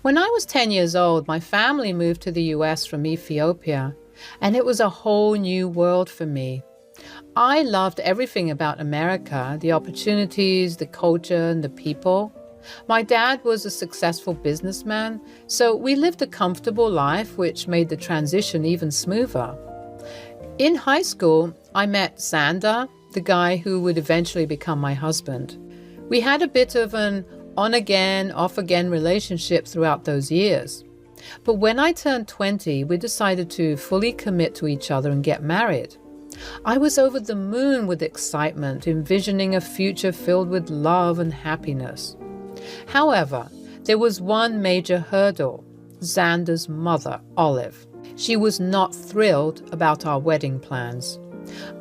When I was 10 years old, my family moved to the US from Ethiopia, and it was a whole new world for me. I loved everything about America, the opportunities, the culture, and the people. My dad was a successful businessman, so we lived a comfortable life, which made the transition even smoother. In high school, I met Xander, the guy who would eventually become my husband. We had a bit of an on-again, off-again relationship throughout those years. But when I turned 20, we decided to fully commit to each other and get married. I was over the moon with excitement, envisioning a future filled with love and happiness. However, there was one major hurdle: Xander's mother, Olive. She was not thrilled about our wedding plans.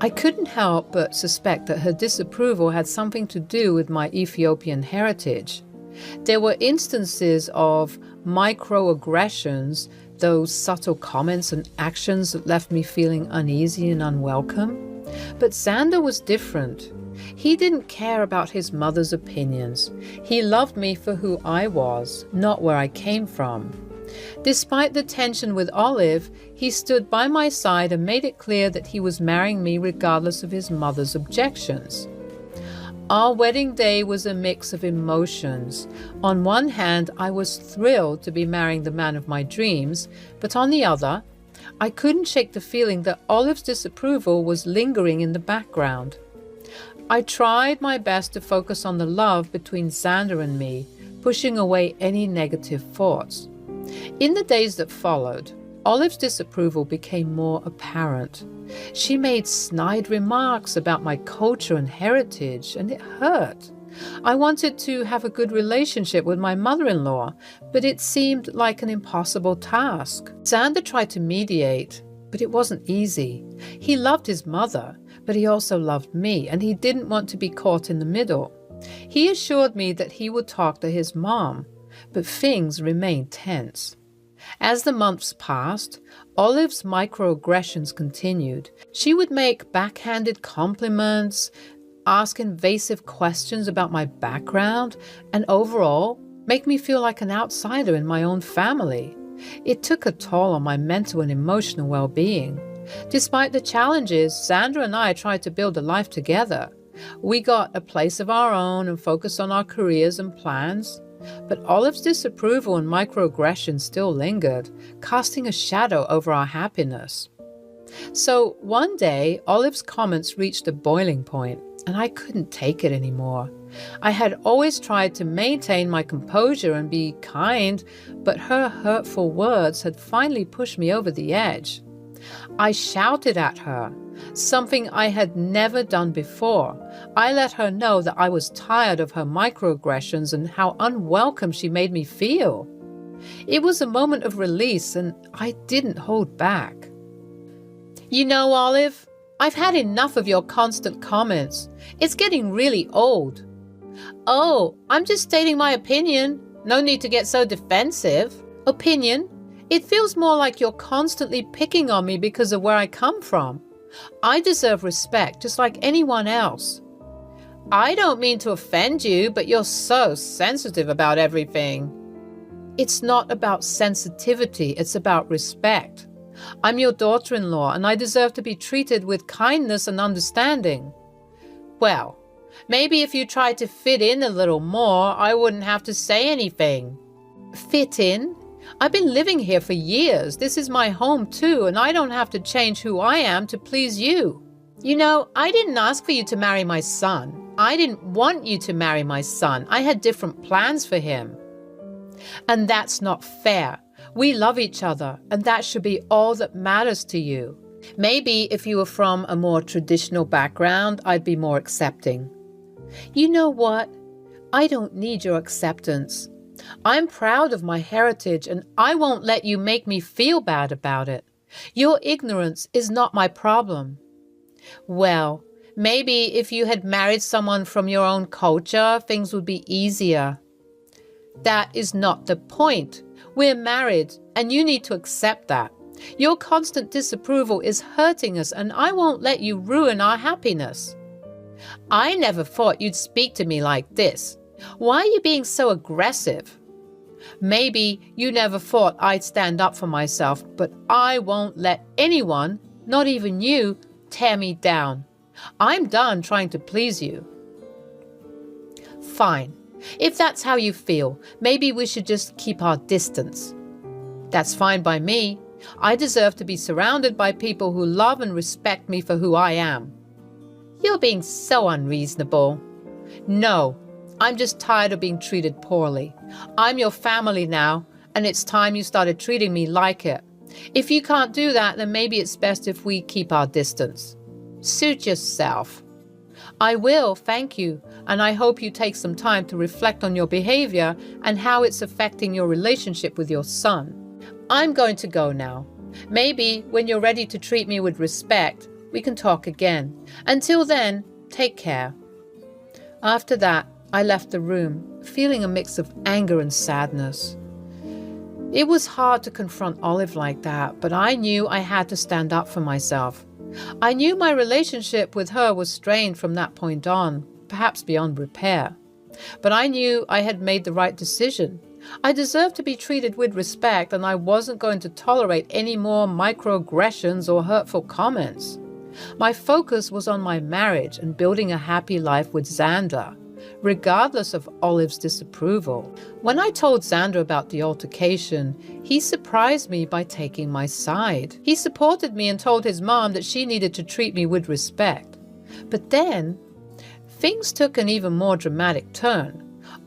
I couldn't help but suspect that her disapproval had something to do with my Ethiopian heritage. There were instances of microaggressions, those subtle comments and actions that left me feeling uneasy and unwelcome. But Xander was different. He didn't care about his mother's opinions. He loved me for who I was, not where I came from. Despite the tension with Olive, he stood by my side and made it clear that he was marrying me regardless of his mother's objections. Our wedding day was a mix of emotions. On one hand, I was thrilled to be marrying the man of my dreams, but on the other, I couldn't shake the feeling that Olive's disapproval was lingering in the background. I tried my best to focus on the love between Xander and me, pushing away any negative thoughts. In the days that followed, Olive's disapproval became more apparent. She made snide remarks about my culture and heritage, and it hurt. I wanted to have a good relationship with my mother-in-law, but it seemed like an impossible task. Xander tried to mediate, but it wasn't easy. He loved his mother, but he also loved me, and he didn't want to be caught in the middle. He assured me that he would talk to his mom, but things remained tense. As the months passed, Olive's microaggressions continued. She would make backhanded compliments, ask invasive questions about my background, and overall, make me feel like an outsider in my own family. It took a toll on my mental and emotional well-being. Despite the challenges, Xander and I tried to build a life together. We got a place of our own and focused on our careers and plans. But Olive's disapproval and microaggression still lingered, casting a shadow over our happiness. So one day, Olive's comments reached a boiling point, and I couldn't take it anymore. I had always tried to maintain my composure and be kind, but her hurtful words had finally pushed me over the edge. I shouted at her, something I had never done before. I let her know that I was tired of her microaggressions and how unwelcome she made me feel. It was a moment of release, and I didn't hold back. "You know, Olive, I've had enough of your constant comments. It's getting really old." "Oh, I'm just stating my opinion. No need to get so defensive." "Opinion? It feels more like you're constantly picking on me because of where I come from. I deserve respect just like anyone else." "I don't mean to offend you, but you're so sensitive about everything." "It's not about sensitivity, it's about respect. I'm your daughter-in-law, and I deserve to be treated with kindness and understanding." "Well, maybe if you tried to fit in a little more, I wouldn't have to say anything." "Fit in? I've been living here for years. This is my home too, and I don't have to change who I am to please you. You know, I didn't ask for you to marry my son. I didn't want you to marry my son. I had different plans for him." "And that's not fair. We love each other, and that should be all that matters to you. Maybe if you were from a more traditional background, I'd be more accepting." "You know what? I don't need your acceptance. I'm proud of my heritage, and I won't let you make me feel bad about it. Your ignorance is not my problem." "Well, maybe if you had married someone from your own culture, things would be easier." "That is not the point. We're married, and you need to accept that. Your constant disapproval is hurting us, and I won't let you ruin our happiness." "I never thought you'd speak to me like this. Why are you being so aggressive?" Maybe you never thought I'd stand up for myself, but I won't let anyone, not even you, tear me down. I'm done trying to please you." "Fine. If that's how you feel, maybe we should just keep our distance." "That's fine by me. I deserve to be surrounded by people who love and respect me for who I am." "You're being so unreasonable." "No, I'm just tired of being treated poorly. I'm your family now, and it's time you started treating me like it. If you can't do that, then maybe it's best if we keep our distance." "Suit yourself." "I will, thank you, and I hope you take some time to reflect on your behavior and how it's affecting your relationship with your son. I'm going to go now. Maybe when you're ready to treat me with respect, we can talk again. Until then, take care." After that, I left the room, feeling a mix of anger and sadness. It was hard to confront Olive like that, but I knew I had to stand up for myself. I knew my relationship with her was strained from that point on, perhaps beyond repair. But I knew I had made the right decision. I deserved to be treated with respect, and I wasn't going to tolerate any more microaggressions or hurtful comments. My focus was on my marriage and building a happy life with Xander, regardless of Olive's disapproval. When I told Xander about the altercation, he surprised me by taking my side. He supported me and told his mom that she needed to treat me with respect. But then, things took an even more dramatic turn.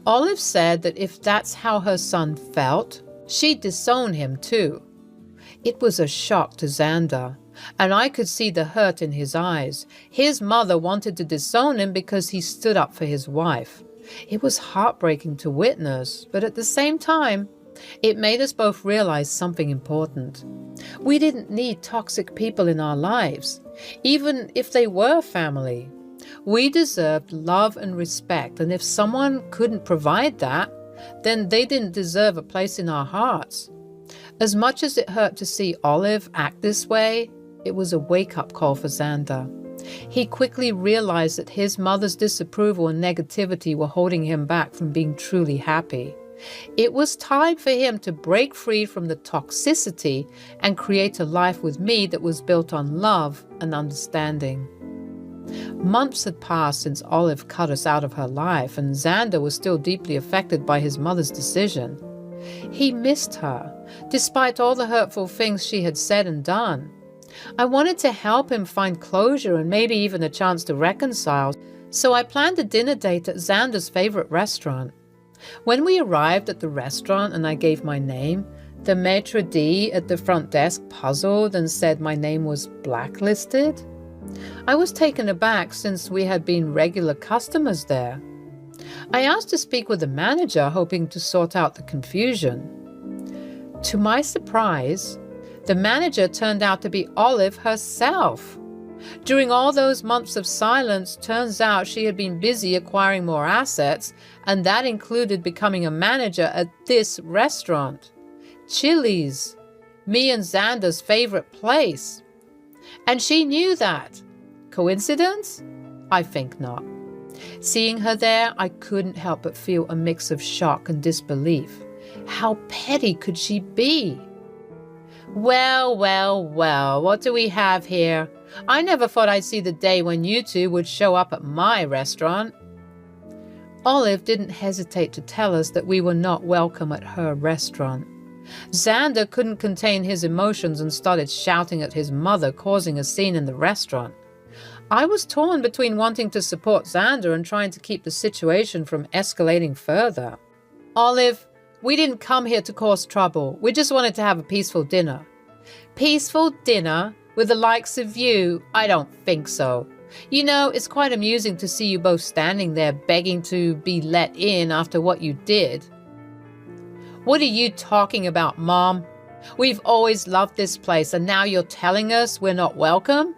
Olive said that if that's how her son felt, she'd disown him too. It was a shock to Xander, and I could see the hurt in his eyes. His mother wanted to disown him because he stood up for his wife. It was heartbreaking to witness, but at the same time, it made us both realize something important. We didn't need toxic people in our lives, even if they were family. We deserved love and respect, and if someone couldn't provide that, then they didn't deserve a place in our hearts. As much as it hurt to see Olive act this way, it was a wake-up call for Xander. He quickly realized that his mother's disapproval and negativity were holding him back from being truly happy. It was time for him to break free from the toxicity and create a life with me that was built on love and understanding. Months had passed since Olive cut us out of her life, and Xander was still deeply affected by his mother's decision. He missed her, despite all the hurtful things she had said and done. I wanted to help him find closure and maybe even a chance to reconcile, so I planned a dinner date at Xander's favorite restaurant. When we arrived at the restaurant and I gave my name, the maitre d' at the front desk puzzled and said my name was blacklisted. I was taken aback since we had been regular customers there. I asked to speak with the manager, hoping to sort out the confusion. To my surprise, the manager turned out to be Olive herself. During all those months of silence, turns out she had been busy acquiring more assets, and that included becoming a manager at this restaurant. Chili's, me and Xander's favorite place. And she knew that. Coincidence? I think not. Seeing her there, I couldn't help but feel a mix of shock and disbelief. How petty could she be? Well, what do we have here? I never thought I'd see the day when you two would show up at my restaurant. Olive didn't hesitate to tell us that we were not welcome at her restaurant. Xander couldn't contain his emotions and started shouting at his mother, causing a scene in the restaurant. I was torn between wanting to support Xander and trying to keep the situation from escalating further. Olive, we didn't come here to cause trouble. We just wanted to have a peaceful dinner. Peaceful dinner? With the likes of you? I don't think so. You know, it's quite amusing to see you both standing there begging to be let in after what you did. What are you talking about, Mom? We've always loved this place, and now you're telling us we're not welcome?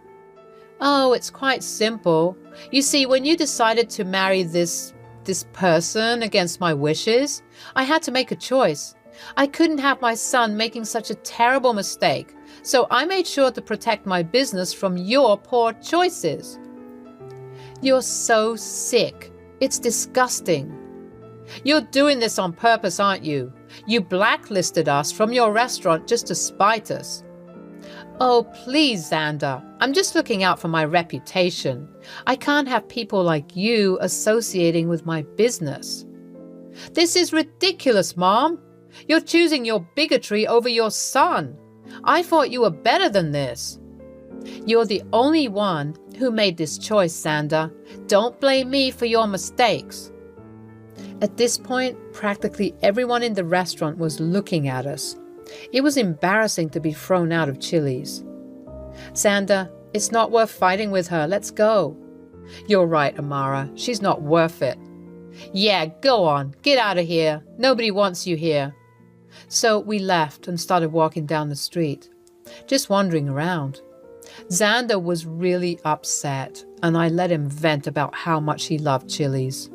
Oh, it's quite simple. You see, when you decided to marry this person against my wishes, I had to make a choice. I couldn't have my son making such a terrible mistake, so I made sure to protect my business from your poor choices. You're so sick. It's disgusting. You're doing this on purpose, aren't you? You blacklisted us from your restaurant just to spite us. Oh, please, Xander. I'm just looking out for my reputation. I can't have people like you associating with my business. This is ridiculous, Mom. You're choosing your bigotry over your son. I thought you were better than this. You're the only one who made this choice, Xander. Don't blame me for your mistakes. At this point, practically everyone in the restaurant was looking at us. It was embarrassing to be thrown out of Chili's. Xander, it's not worth fighting with her. Let's go. You're right, Amara. She's not worth it. Yeah, go on. Get out of here. Nobody wants you here. So we left and started walking down the street, just wandering around. Xander was really upset, and I let him vent about how much he loved Chili's.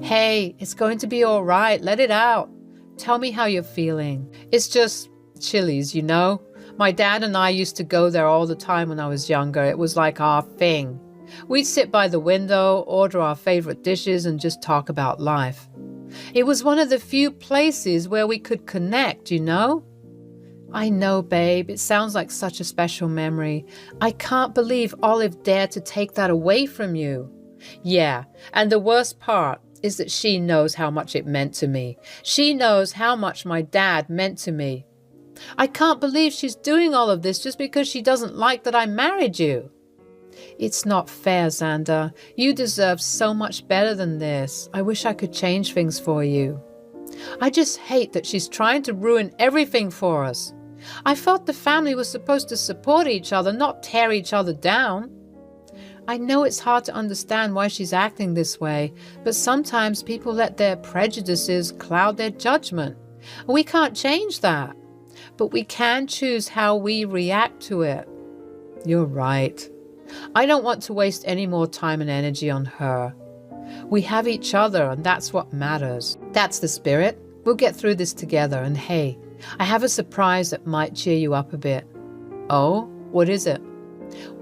Hey, it's going to be all right. Let it out. Tell me how you're feeling. It's just Chili's, you know? My dad and I used to go there all the time when I was younger. It was like our thing. We'd sit by the window, order our favorite dishes, and just talk about life. It was one of the few places where we could connect, you know? I know, babe. It sounds like such a special memory. I can't believe Olive dared to take that away from you. Yeah, and the worst part is that she knows how much it meant to me. She knows how much my dad meant to me. I can't believe she's doing all of this just because she doesn't like that I married you. It's not fair, Xander. You deserve so much better than this. I wish I could change things for you. I just hate that she's trying to ruin everything for us. I thought the family was supposed to support each other, not tear each other down. I know it's hard to understand why she's acting this way, but sometimes people let their prejudices cloud their judgment. We can't change that, but we can choose how we react to it. You're right. I don't want to waste any more time and energy on her. We have each other, and that's what matters. That's the spirit. We'll get through this together, and hey, I have a surprise that might cheer you up a bit. Oh, what is it?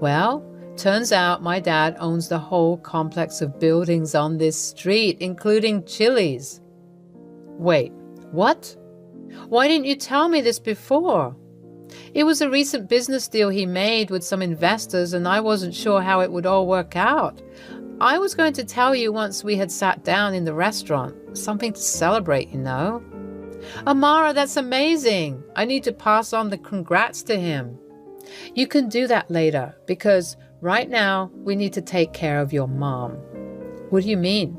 Well, turns out my dad owns the whole complex of buildings on this street, including Chili's. Wait, what? Why didn't you tell me this before? It was a recent business deal he made with some investors, and I wasn't sure how it would all work out. I was going to tell you once we had sat down in the restaurant. Something to celebrate, you know. Amara, that's amazing. I need to pass on the congrats to him. You can do that later, because right now we need to take care of your mom. What do you mean?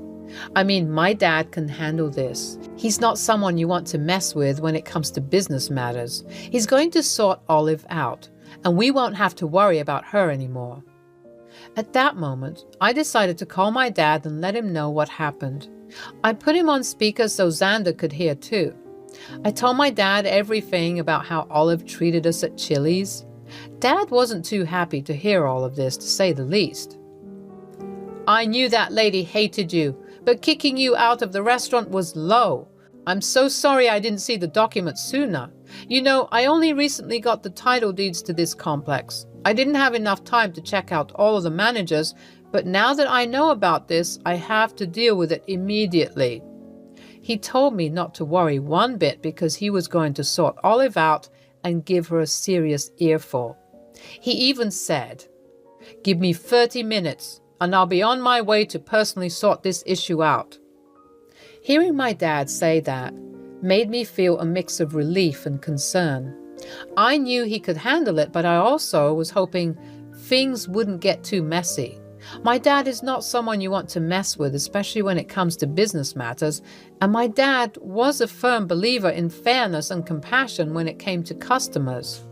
I mean, my dad can handle this. He's not someone you want to mess with when it comes to business matters. He's going to sort Olive out, and we won't have to worry about her anymore. At that moment, I decided to call my dad and let him know what happened. I put him on speaker so Xander could hear too. I told my dad everything about how Olive treated us at Chili's. Dad wasn't too happy to hear all of this, to say the least. I knew that lady hated you, but kicking you out of the restaurant was low. I'm so sorry I didn't see the documents sooner. You know, I only recently got the title deeds to this complex. I didn't have enough time to check out all of the managers, but now that I know about this, I have to deal with it immediately. He told me not to worry one bit because he was going to sort Olive out and give her a serious earful. He even said, "Give me 30 minutes and I'll be on my way to personally sort this issue out." Hearing my dad say that made me feel a mix of relief and concern. I knew he could handle it, but I also was hoping things wouldn't get too messy. My dad is not someone you want to mess with, especially when it comes to business matters, and my dad was a firm believer in fairness and compassion when it came to customers.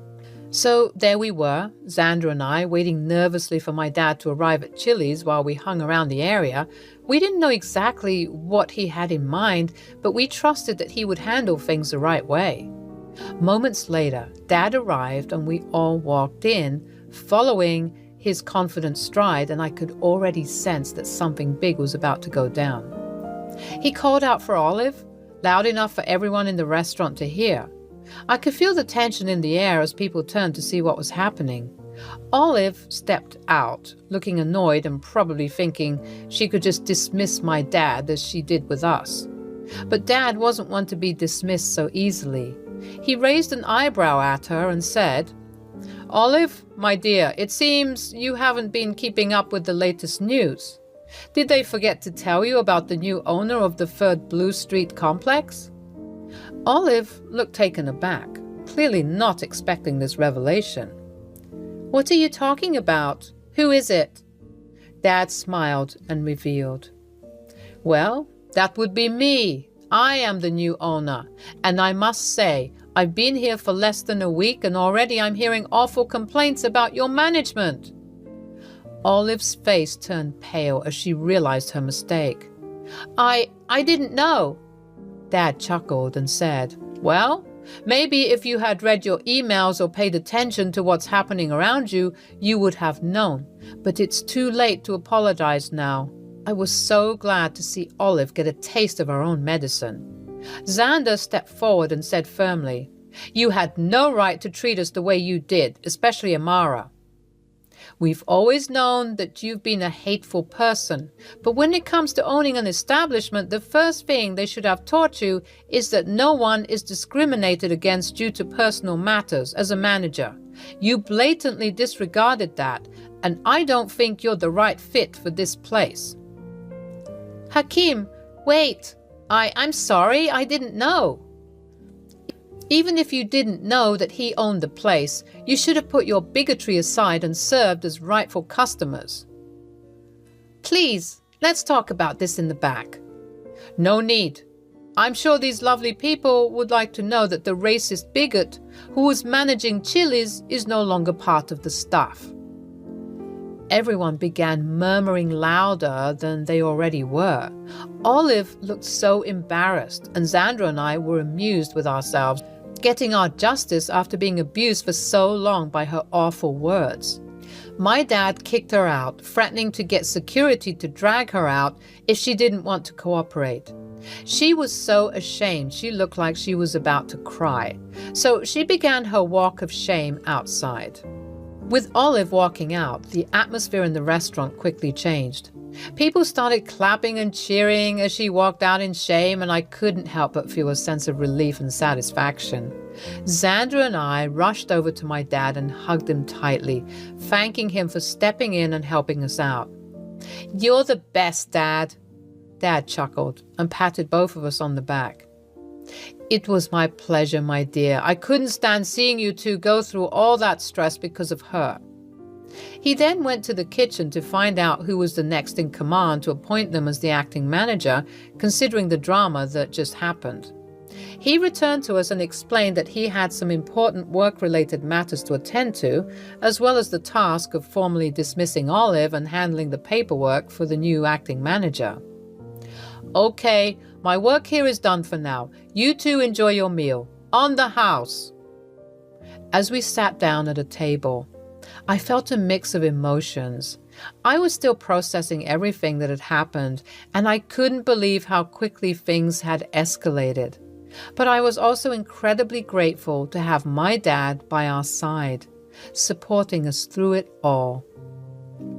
So there we were, Xander and I, waiting nervously for my dad to arrive at Chili's while we hung around the area. We didn't know exactly what he had in mind, but we trusted that he would handle things the right way. Moments later, Dad arrived and we all walked in, following his confident stride, and I could already sense that something big was about to go down. He called out for Olive, loud enough for everyone in the restaurant to hear. I could feel the tension in the air as people turned to see what was happening. Olive stepped out, looking annoyed and probably thinking she could just dismiss my dad as she did with us. But Dad wasn't one to be dismissed so easily. He raised an eyebrow at her and said, "Olive, my dear, it seems you haven't been keeping up with the latest news. Did they forget to tell you about the new owner of the 3rd Blue Street complex?" Olive looked taken aback, clearly not expecting this revelation. "What are you talking about? Who is it?" Dad smiled and revealed. "Well, that would be me. I am the new owner, and I must say, I've been here for less than a week and already I'm hearing awful complaints about your management." Olive's face turned pale as she realized her mistake. I didn't know." Dad chuckled and said, "Well, maybe if you had read your emails or paid attention to what's happening around you, you would have known. But it's too late to apologize now." I was so glad to see Olive get a taste of her own medicine. Xander stepped forward and said firmly, "You had no right to treat us the way you did, especially Amara. We've always known that you've been a hateful person, but when it comes to owning an establishment, the first thing they should have taught you is that no one is discriminated against due to personal matters as a manager. You blatantly disregarded that, and I don't think you're the right fit for this place." "Hakeem, wait. I'm sorry, I didn't know." "Even if you didn't know that he owned the place, you should have put your bigotry aside and served as rightful customers." "Please, let's talk about this in the back." "No need. I'm sure these lovely people would like to know that the racist bigot who was managing Chili's is no longer part of the staff." Everyone began murmuring louder than they already were. Olive looked so embarrassed, and Xandra and I were amused with ourselves, getting our justice after being abused for so long by her awful words. My dad kicked her out, threatening to get security to drag her out if she didn't want to cooperate. She was so ashamed she looked like she was about to cry, so she began her walk of shame outside. With Olive walking out, the atmosphere in the restaurant quickly changed. People started clapping and cheering as she walked out in shame, and I couldn't help but feel a sense of relief and satisfaction. Xandra and I rushed over to my dad and hugged him tightly, thanking him for stepping in and helping us out. "You're the best, Dad." Dad chuckled and patted both of us on the back. "It was my pleasure, my dear. I couldn't stand seeing you two go through all that stress because of her." He then went to the kitchen to find out who was the next in command to appoint them as the acting manager, considering the drama that just happened. He returned to us and explained that he had some important work-related matters to attend to, as well as the task of formally dismissing Olive and handling the paperwork for the new acting manager. "Okay, my work here is done for now. You two enjoy your meal. On the house." As we sat down at a table, I felt a mix of emotions. I was still processing everything that had happened, and I couldn't believe how quickly things had escalated. But I was also incredibly grateful to have my dad by our side, supporting us through it all.